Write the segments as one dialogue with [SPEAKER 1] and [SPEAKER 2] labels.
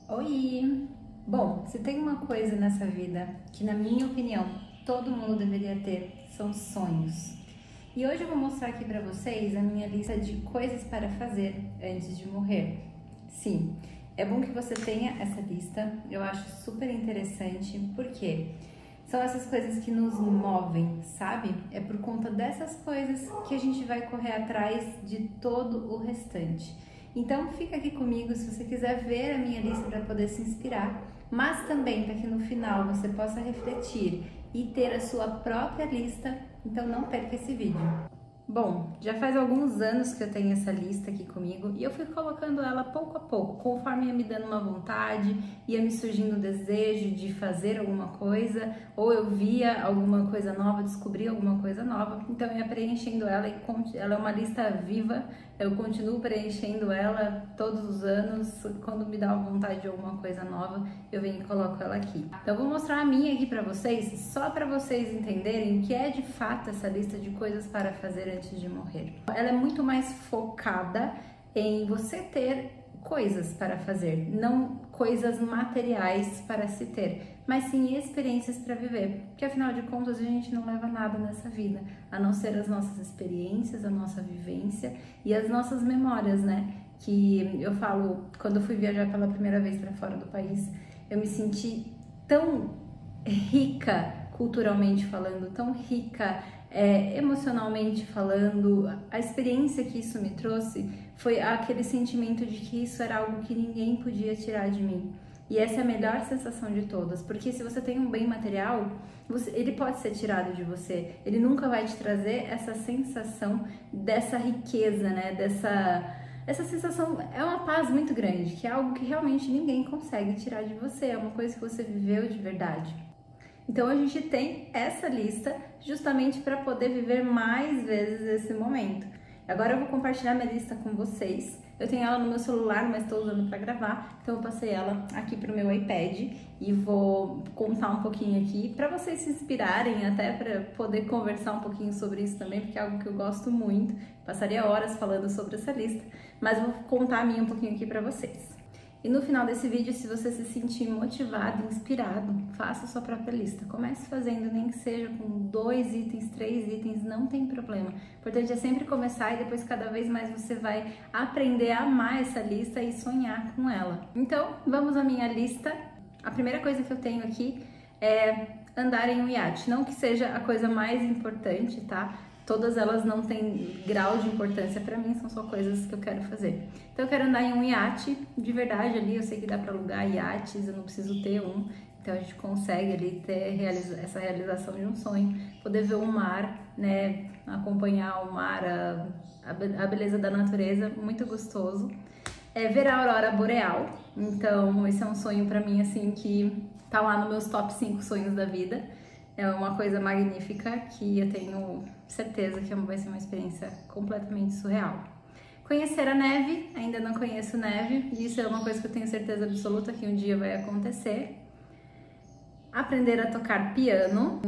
[SPEAKER 1] Oi! Bom, se tem uma coisa nessa vida que, na minha opinião, todo mundo deveria ter, são sonhos. E hoje eu vou mostrar aqui pra vocês a minha lista de coisas para fazer antes de morrer. Sim, é bom que você tenha essa lista, eu acho super interessante, porque são essas coisas que nos movem, sabe? É por conta dessas coisas que a gente vai correr atrás de todo o restante. Então fica aqui comigo se você quiser ver a minha lista para poder se inspirar, mas também para que no final você possa refletir e ter a sua própria lista, então não perca esse vídeo. Bom, já faz alguns anos que eu tenho essa lista aqui comigo e eu fui colocando ela pouco a pouco, conforme ia me dando uma vontade, ia me surgindo o desejo de fazer alguma coisa, ou eu via alguma coisa nova, descobria alguma coisa nova, então eu ia preenchendo ela e ela é uma lista viva, eu continuo preenchendo ela todos os anos, quando me dá uma vontade de alguma coisa nova, eu venho e coloco ela aqui. Então eu vou mostrar a minha aqui pra vocês, só pra vocês entenderem o que é de fato essa lista de coisas para fazer antes de morrer. Ela é muito mais focada em você ter coisas para fazer, não coisas materiais para se ter, mas sim experiências para viver, porque afinal de contas a gente não leva nada nessa vida, a não ser as nossas experiências, a nossa vivência e as nossas memórias, né? Que eu falo, quando eu fui viajar pela primeira vez para fora do país, eu me senti tão rica culturalmente falando, tão rica emocionalmente falando. A experiência que isso me trouxe foi aquele sentimento de que isso era algo que ninguém podia tirar de mim. E essa é a melhor sensação de todas, porque se você tem um bem material, ele pode ser tirado de você, ele nunca vai te trazer essa sensação dessa riqueza, né? Essa sensação é uma paz muito grande, que é algo que realmente ninguém consegue tirar de você, é uma coisa que você viveu de verdade. Então a gente tem essa lista justamente para poder viver mais vezes esse momento. Agora eu vou compartilhar minha lista com vocês. Eu tenho ela no meu celular, mas estou usando para gravar, então eu passei ela aqui para o meu iPad e vou contar um pouquinho aqui para vocês se inspirarem, até para poder conversar um pouquinho sobre isso também, porque é algo que eu gosto muito. Passaria horas falando sobre essa lista, mas vou contar a minha um pouquinho aqui para vocês. E no final desse vídeo, se você se sentir motivado, inspirado, faça a sua própria lista. Comece fazendo, nem que seja com 2 itens, 3 itens, não tem problema. O importante é sempre começar e depois cada vez mais você vai aprender a amar essa lista e sonhar com ela. Então, vamos à minha lista. A primeira coisa que eu tenho aqui é andar em um iate. Não que seja a coisa mais importante, tá? Todas elas não têm grau de importância para mim, são só coisas que eu quero fazer. Então eu quero andar em um iate, de verdade ali, eu sei que dá para alugar iates, eu não preciso ter um. Então a gente consegue ali ter essa realização de um sonho, poder ver o mar, né, acompanhar o mar, a beleza da natureza, muito gostoso. Ver a aurora boreal, então esse é um sonho para mim assim que tá lá nos meus top 5 sonhos da vida. É uma coisa magnífica que eu tenho certeza que vai ser uma experiência completamente surreal. Conhecer a neve, ainda não conheço neve, e isso é uma coisa que eu tenho certeza absoluta que um dia vai acontecer. Aprender a tocar piano.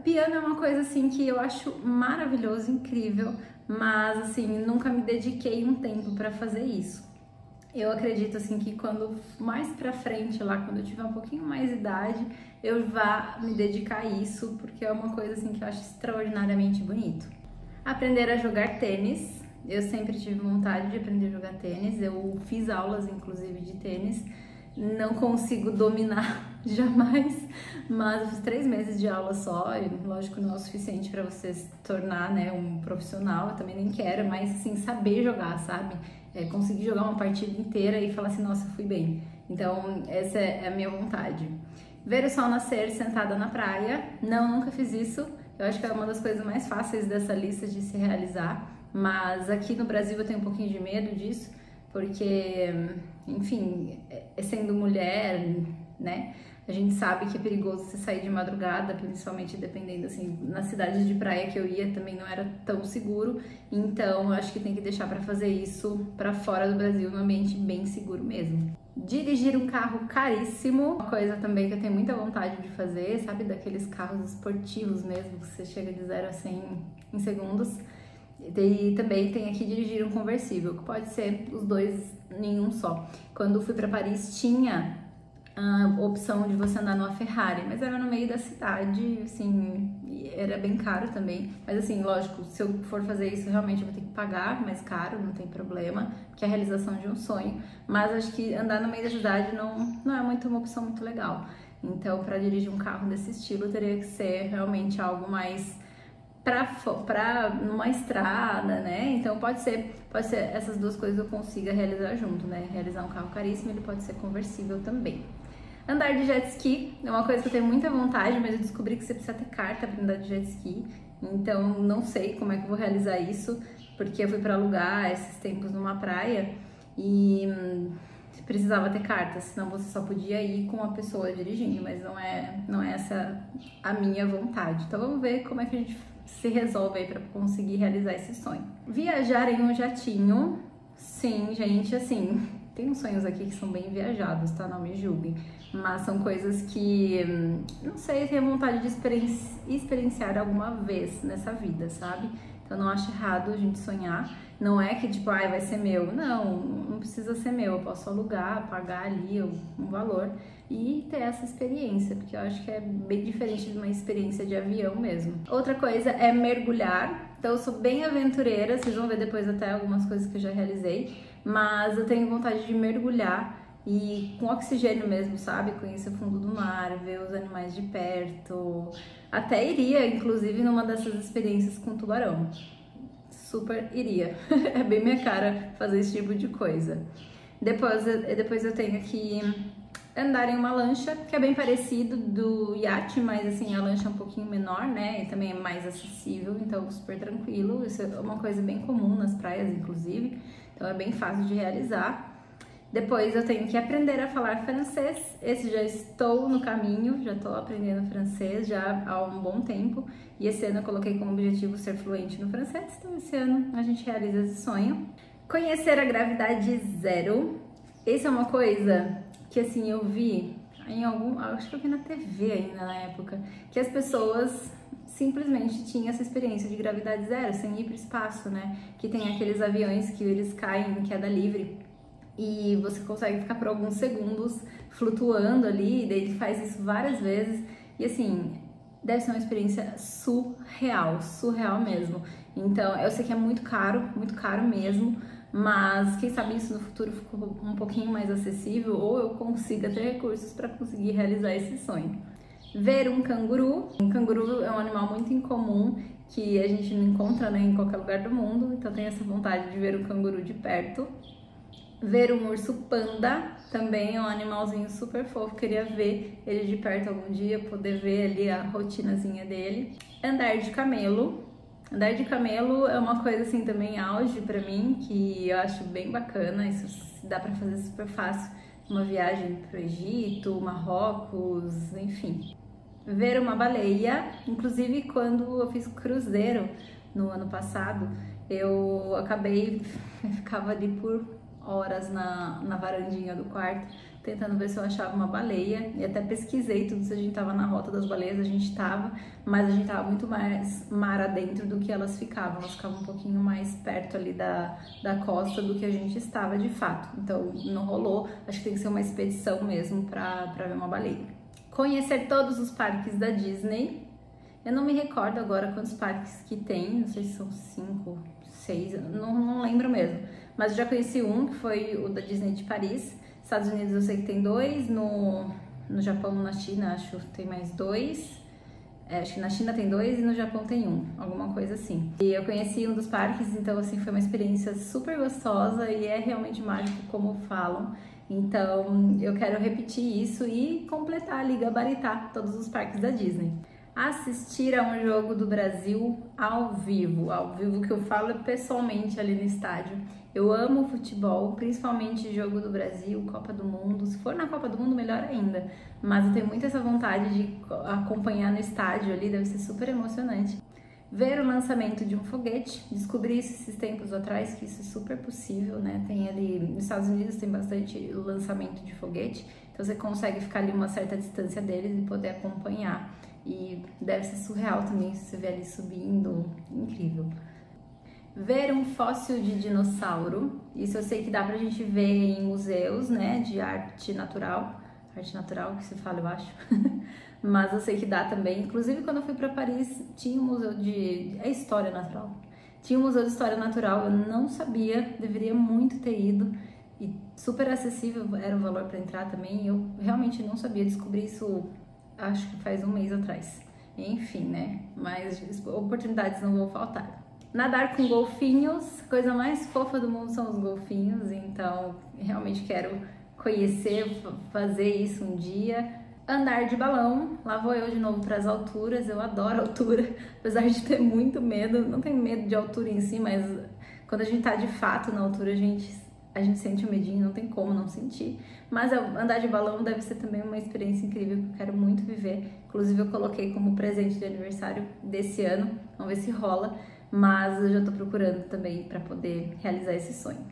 [SPEAKER 1] Piano é uma coisa assim que eu acho maravilhoso, incrível, mas assim, nunca me dediquei um tempo para fazer isso. Eu acredito assim que quando mais pra frente lá, quando eu tiver um pouquinho mais de idade, eu vá me dedicar a isso, porque é uma coisa assim que eu acho extraordinariamente bonito. Aprender a jogar tênis. Eu sempre tive vontade de aprender a jogar tênis. Eu fiz aulas inclusive de tênis. Não consigo dominar jamais, mas eu fiz 3 meses de aula só, e lógico não é o suficiente para você se tornar, né, um profissional, eu também nem quero, mas assim, saber jogar, sabe? Conseguir jogar uma partida inteira e falar assim, nossa, eu fui bem. Então, essa é a minha vontade. Ver o sol nascer sentada na praia, não, nunca fiz isso, eu acho que é uma das coisas mais fáceis dessa lista de se realizar, mas aqui no Brasil eu tenho um pouquinho de medo disso, porque, enfim, sendo mulher, né, a gente sabe que é perigoso você sair de madrugada, principalmente dependendo, assim, nas cidades de praia que eu ia também não era tão seguro, então eu acho que tem que deixar para fazer isso para fora do Brasil, num ambiente bem seguro mesmo. Dirigir um carro caríssimo, uma coisa também que eu tenho muita vontade de fazer, sabe, daqueles carros esportivos mesmo, que você chega de 0 a 100 em segundos. E também tem aqui dirigir um conversível, que pode ser os dois em um só. Quando fui para Paris tinha a opção de você andar numa Ferrari, mas era no meio da cidade, assim, era bem caro também. Mas assim, lógico, se eu for fazer isso, realmente eu vou ter que pagar mais caro, não tem problema, que é a realização de um sonho. Mas acho que andar no meio da cidade não é muito uma opção muito legal. Então, para dirigir um carro desse estilo, teria que ser realmente algo mais pra numa estrada, né? Então pode ser essas duas coisas eu consiga realizar junto, né? Realizar um carro caríssimo, ele pode ser conversível também. Andar de jet ski é uma coisa que eu tenho muita vontade, mas eu descobri que você precisa ter carta para andar de jet ski. Então não sei como é que eu vou realizar isso, porque eu fui para alugar esses tempos numa praia e precisava ter carta, senão você só podia ir com uma pessoa dirigindo, mas não é essa a minha vontade. Então vamos ver como é que a gente se resolve aí para conseguir realizar esse sonho. Viajar em um jatinho, sim, gente, assim, tem uns sonhos aqui que são bem viajados, tá? Não me julguem, mas são coisas que, não sei, eu tenho vontade de experienciar alguma vez nessa vida, sabe? Então não acho errado a gente sonhar. Não é que tipo, vai ser meu. Não precisa ser meu. Eu posso alugar, pagar ali um valor e ter essa experiência, porque eu acho que é bem diferente de uma experiência de avião mesmo. Outra coisa é mergulhar. Então eu sou bem aventureira, vocês vão ver depois até algumas coisas que eu já realizei, mas eu tenho vontade de mergulhar e com oxigênio mesmo, sabe? Conhecer o fundo do mar, ver os animais de perto. Até iria, inclusive, numa dessas experiências com tubarão. Super iria. É bem minha cara fazer esse tipo de coisa. Depois eu tenho que andar em uma lancha, que é bem parecido do iate, mas assim, a lancha é um pouquinho menor, né? E também é mais acessível, então super tranquilo. Isso é uma coisa bem comum nas praias, inclusive. Então é bem fácil de realizar. Depois eu tenho que aprender a falar francês. Esse já estou no caminho, já estou aprendendo francês já há um bom tempo. E esse ano eu coloquei como objetivo ser fluente no francês, então esse ano a gente realiza esse sonho. Conhecer a gravidade zero. Essa é uma coisa que assim eu vi em acho que eu vi na TV ainda na época, que as pessoas simplesmente tinham essa experiência de gravidade zero, sem ir para o espaço, né? Que tem aqueles aviões que eles caem em queda livre e você consegue ficar por alguns segundos flutuando ali, e daí ele faz isso várias vezes e assim, deve ser uma experiência surreal mesmo. Então, eu sei que é muito caro mesmo, mas quem sabe isso no futuro ficou um pouquinho mais acessível ou eu consiga ter recursos para conseguir realizar esse sonho. Ver um canguru. Um canguru é um animal muito incomum que a gente não encontra, né, em qualquer lugar do mundo, então tenho essa vontade de ver um canguru de perto. Ver um urso panda, também é um animalzinho super fofo, queria ver ele de perto algum dia, poder ver ali a rotinazinha dele. Andar de camelo. Andar de camelo é uma coisa assim também auge pra mim, que eu acho bem bacana, isso dá pra fazer super fácil. Uma viagem pro Egito, Marrocos, enfim. Ver uma baleia, inclusive quando eu fiz cruzeiro no ano passado, eu ficava ali por horas na varandinha do quarto, tentando ver se eu achava uma baleia, e até pesquisei tudo se a gente tava na rota das baleias, a gente tava, mas a gente tava muito mais mar adentro do que elas ficavam um pouquinho mais perto ali da costa do que a gente estava de fato, então não rolou, acho que tem que ser uma expedição mesmo pra ver uma baleia. Conhecer todos os parques da Disney. Eu não me recordo agora quantos parques que tem, não sei se são 5, 6, não lembro mesmo. Mas eu já conheci um, que foi o da Disney de Paris. Estados Unidos eu sei que tem 2, no Japão, na China acho que tem mais 2. Acho que na China tem 2 e no Japão tem 1, alguma coisa assim. E eu conheci um dos parques, então assim, foi uma experiência super gostosa e é realmente mágico como falam. Então eu quero repetir isso e completar ali, gabaritar todos os parques da Disney. Assistir a um jogo do Brasil ao vivo que eu falo pessoalmente ali no estádio. Eu amo futebol, principalmente jogo do Brasil, Copa do Mundo. Se for na Copa do Mundo, melhor ainda. Mas eu tenho muito essa vontade de acompanhar no estádio ali, deve ser super emocionante. Ver o lançamento de um foguete, descobri isso esses tempos atrás, que isso é super possível, né? Tem ali, nos Estados Unidos tem bastante lançamento de foguete, então você consegue ficar ali uma certa distância deles e poder acompanhar. E deve ser surreal também se você ver ali subindo, incrível. Ver um fóssil de dinossauro, isso eu sei que dá pra gente ver em museus, né, de arte natural que se fala, eu acho, mas eu sei que dá também. Inclusive, quando eu fui pra Paris, tinha um museu história natural. Tinha um museu de história natural, eu não sabia, deveria muito ter ido, e super acessível era o valor para entrar também, eu realmente não sabia, descobri isso, acho que faz um mês atrás. Enfim, né, mas oportunidades não vão faltar. Nadar com golfinhos, a coisa mais fofa do mundo são os golfinhos, então realmente quero conhecer, fazer isso um dia. Andar de balão, lá vou eu de novo para as alturas, eu adoro altura, apesar de ter muito medo, não tenho medo de altura em si, mas quando a gente tá de fato na altura, a gente sente um medinho, não tem como não sentir. Mas andar de balão deve ser também uma experiência incrível que eu quero muito viver. Inclusive eu coloquei como presente de aniversário desse ano, vamos ver se rola, mas eu já tô procurando também para poder realizar esse sonho.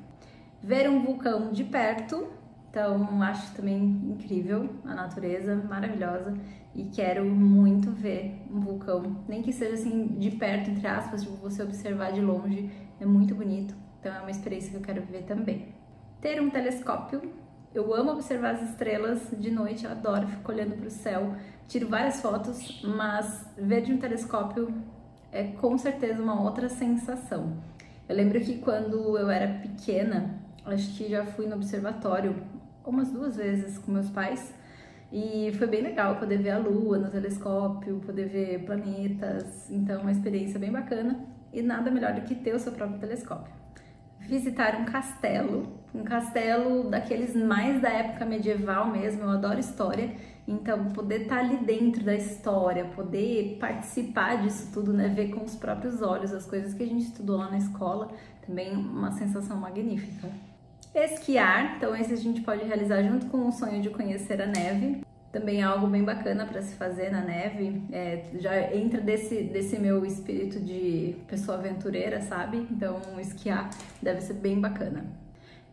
[SPEAKER 1] Ver um vulcão de perto, então acho também incrível a natureza, maravilhosa, e quero muito ver um vulcão, nem que seja assim de perto, entre aspas, tipo você observar de longe, é muito bonito, então é uma experiência que eu quero viver também. Ter um telescópio, eu amo observar as estrelas de noite, eu adoro, fico olhando para o céu, tiro várias fotos, mas ver de um telescópio é com certeza uma outra sensação. Eu lembro que quando eu era pequena, acho que já fui no observatório umas 2 vezes com meus pais e foi bem legal poder ver a lua no telescópio, poder ver planetas, então uma experiência bem bacana e nada melhor do que ter o seu próprio telescópio. Visitar um castelo daqueles mais da época medieval mesmo, eu adoro história, então poder estar ali dentro da história, poder participar disso tudo, né, ver com os próprios olhos as coisas que a gente estudou lá na escola, também uma sensação magnífica. Esquiar, então esse a gente pode realizar junto com o sonho de conhecer a neve, também é algo bem bacana para se fazer na neve, já entra desse meu espírito de pessoa aventureira, sabe? Então esquiar deve ser bem bacana.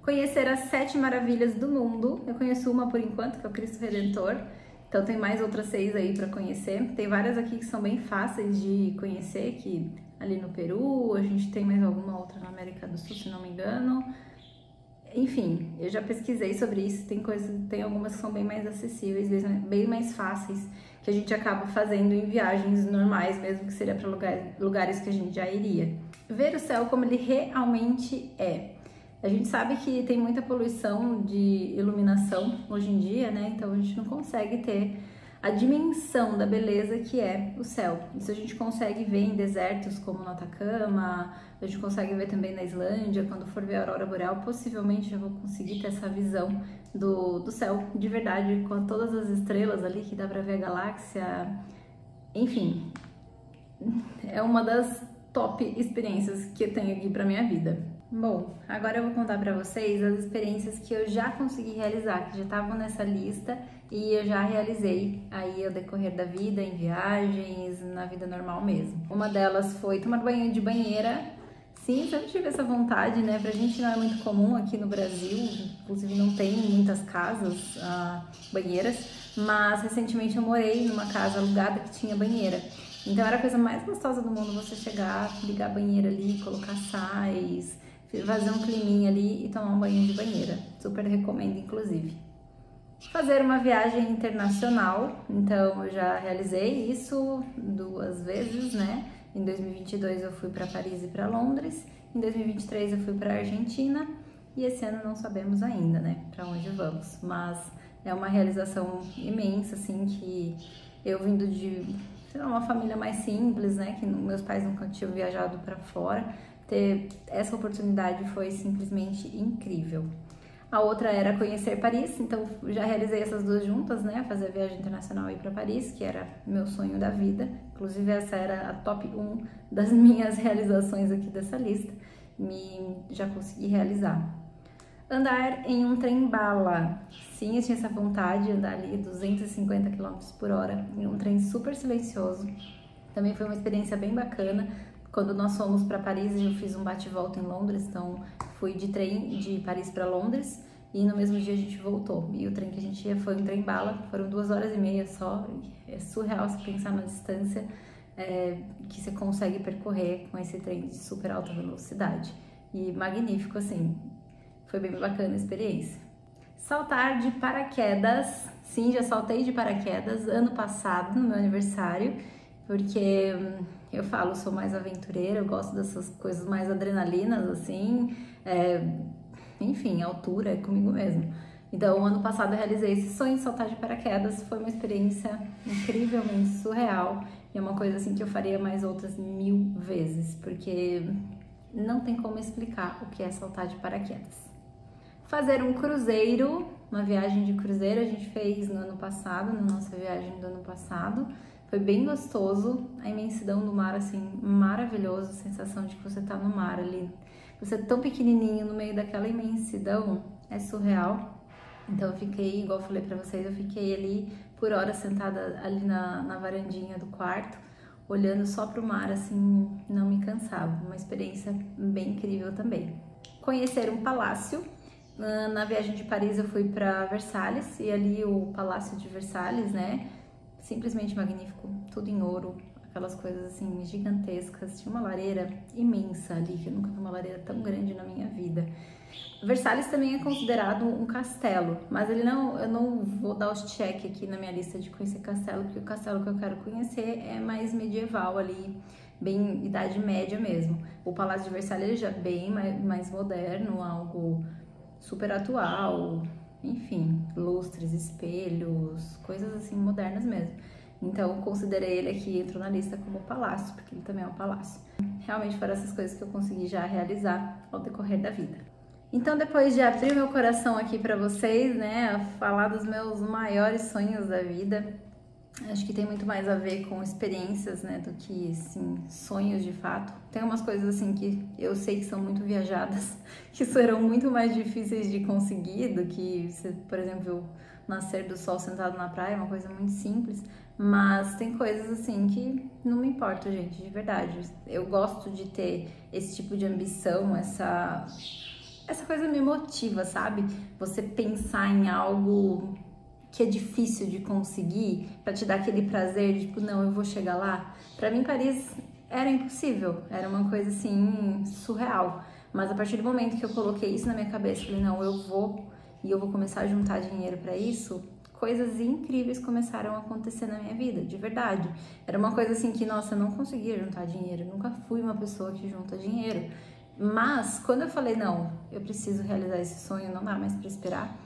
[SPEAKER 1] Conhecer as 7 maravilhas do mundo, eu conheço uma por enquanto, que é o Cristo Redentor, então tem mais outras 6 aí para conhecer, tem várias aqui que são bem fáceis de conhecer, que ali no Peru, a gente tem mais alguma outra na América do Sul, se não me engano. Enfim, eu já pesquisei sobre isso, tem algumas que são bem mais acessíveis, bem mais fáceis, que a gente acaba fazendo em viagens normais, mesmo que seria para lugares que a gente já iria. Ver o céu como ele realmente é. A gente sabe que tem muita poluição de iluminação hoje em dia, né? Então a gente não consegue ter a dimensão da beleza que é o céu. Isso a gente consegue ver em desertos como no Atacama, a gente consegue ver também na Islândia, quando for ver a aurora boreal, possivelmente já vou conseguir ter essa visão do céu de verdade, com todas as estrelas ali, que dá pra ver a galáxia. Enfim, é uma das top experiências que eu tenho aqui pra minha vida. Bom, agora eu vou contar pra vocês as experiências que eu já consegui realizar, que já estavam nessa lista e eu já realizei aí ao decorrer da vida, em viagens, na vida normal mesmo. Uma delas foi tomar banho de banheira. Sim, sempre tive essa vontade, né? Pra gente não é muito comum aqui no Brasil, inclusive não tem em muitas casas banheiras, mas recentemente eu morei numa casa alugada que tinha banheira. Então era a coisa mais gostosa do mundo você chegar, ligar a banheira ali, colocar sais, fazer um climinha ali e tomar um banho de banheira. Super recomendo, inclusive. Fazer uma viagem internacional, então eu já realizei isso 2 vezes, né? Em 2022 eu fui para Paris e para Londres, em 2023 eu fui para Argentina e esse ano não sabemos ainda, né, para onde vamos. Mas é uma realização imensa, assim, que eu vindo de uma família mais simples, né, que meus pais nunca tinham viajado para fora, ter essa oportunidade foi simplesmente incrível. A outra era conhecer Paris, então já realizei essas 2 juntas, né? Fazer a viagem internacional e ir para Paris, que era meu sonho da vida. Inclusive essa era a top 1 das minhas realizações aqui dessa lista. Já consegui realizar. Andar em um trem-bala. Sim, eu tinha essa vontade de andar ali 250 km por hora em um trem super silencioso. Também foi uma experiência bem bacana. Quando nós fomos para Paris, eu fiz um bate-volta em Londres, então fui de trem de Paris para Londres e no mesmo dia a gente voltou. E o trem que a gente ia foi um trem-bala, foram 2 horas e meia só, é surreal se pensar na distância, que você consegue percorrer com esse trem de super alta velocidade. E magnífico, assim, foi bem bacana a experiência. Saltar de paraquedas, sim, já saltei de paraquedas ano passado, no meu aniversário, porque eu falo, sou mais aventureira, eu gosto dessas coisas mais adrenalinas, assim, enfim, altura é comigo mesmo. Então, ano passado eu realizei esse sonho de saltar de paraquedas, foi uma experiência incrivelmente surreal e é uma coisa assim que eu faria mais outras 1000 vezes, porque não tem como explicar o que é saltar de paraquedas. Fazer um cruzeiro, uma viagem de cruzeiro, a gente fez no ano passado, na nossa viagem do ano passado. Foi bem gostoso, a imensidão do mar, assim, maravilhoso, a sensação de que você tá no mar ali. Você é tão pequenininho no meio daquela imensidão, é surreal. Então eu fiquei, igual eu falei pra vocês, eu fiquei ali por horas sentada ali na varandinha do quarto, olhando só pro mar, assim, não me cansava. Uma experiência bem incrível também. Conhecer um palácio. Na viagem de Paris eu fui para Versalhes e ali o Palácio de Versalhes, né? Simplesmente magnífico, tudo em ouro, aquelas coisas assim gigantescas. Tinha uma lareira imensa ali, que eu nunca vi uma lareira tão grande na minha vida. Versalhes também é considerado um castelo, mas eu não vou dar os check aqui na minha lista de conhecer castelo, porque o castelo que eu quero conhecer é mais medieval ali, bem Idade Média mesmo. O Palácio de Versalhes já é bem mais moderno, algo super atual, enfim, lustres, espelhos, coisas assim modernas mesmo. Então considerei ele aqui, entrou na lista como palácio, porque ele também é um palácio. Realmente foram essas coisas que eu consegui já realizar ao decorrer da vida. Então, depois de abrir meu coração aqui para vocês, né, falar dos meus maiores sonhos da vida, acho que tem muito mais a ver com experiências, né, do que, assim, sonhos de fato. Tem umas coisas, assim, que eu sei que são muito viajadas, que serão muito mais difíceis de conseguir do que você, por exemplo, nascer do sol sentado na praia, uma coisa muito simples. Mas tem coisas, assim, que não me importa, gente, de verdade. Eu gosto de ter esse tipo de ambição, essa coisa me motiva, sabe? Você pensar em algo que é difícil de conseguir, pra te dar aquele prazer de tipo, não, eu vou chegar lá. Pra mim, Paris era impossível, era uma coisa assim, surreal. Mas a partir do momento que eu coloquei isso na minha cabeça, falei, não, eu vou e eu vou começar a juntar dinheiro pra isso, coisas incríveis começaram a acontecer na minha vida, de verdade. Era uma coisa assim que, nossa, eu não conseguia juntar dinheiro, eu nunca fui uma pessoa que junta dinheiro. Mas quando eu falei, não, eu preciso realizar esse sonho, não dá mais pra esperar,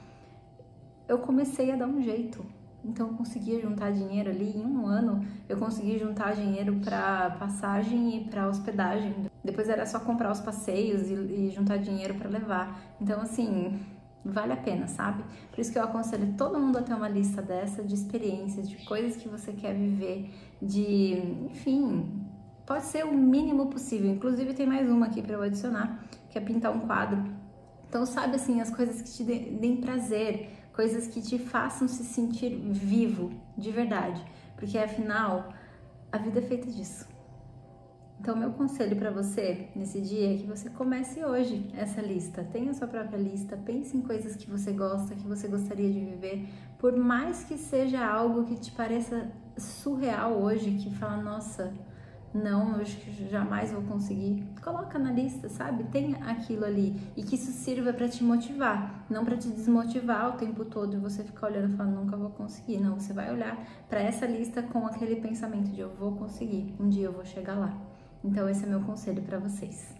[SPEAKER 1] eu comecei a dar um jeito. Então eu conseguia juntar dinheiro ali, em um ano eu consegui juntar dinheiro para passagem e para hospedagem. Depois era só comprar os passeios e juntar dinheiro para levar. Então assim, vale a pena, sabe? Por isso que eu aconselho todo mundo a ter uma lista dessa de experiências, de coisas que você quer viver, de, enfim, pode ser o mínimo possível. Inclusive tem mais uma aqui para eu adicionar, que é pintar um quadro. Então sabe assim, as coisas que te deem prazer, coisas que te façam se sentir vivo, de verdade. Porque afinal, a vida é feita disso. Então meu conselho para você nesse dia é que você comece hoje essa lista. Tenha a sua própria lista, pense em coisas que você gosta, que você gostaria de viver. Por mais que seja algo que te pareça surreal hoje, que fala, nossa, não, eu acho que jamais vou conseguir. Coloca na lista, sabe? Tenha aquilo ali e que isso sirva para te motivar, não para te desmotivar o tempo todo e você ficar olhando e falando, nunca vou conseguir. Não, você vai olhar para essa lista com aquele pensamento de eu vou conseguir, um dia eu vou chegar lá. Então esse é meu conselho para vocês.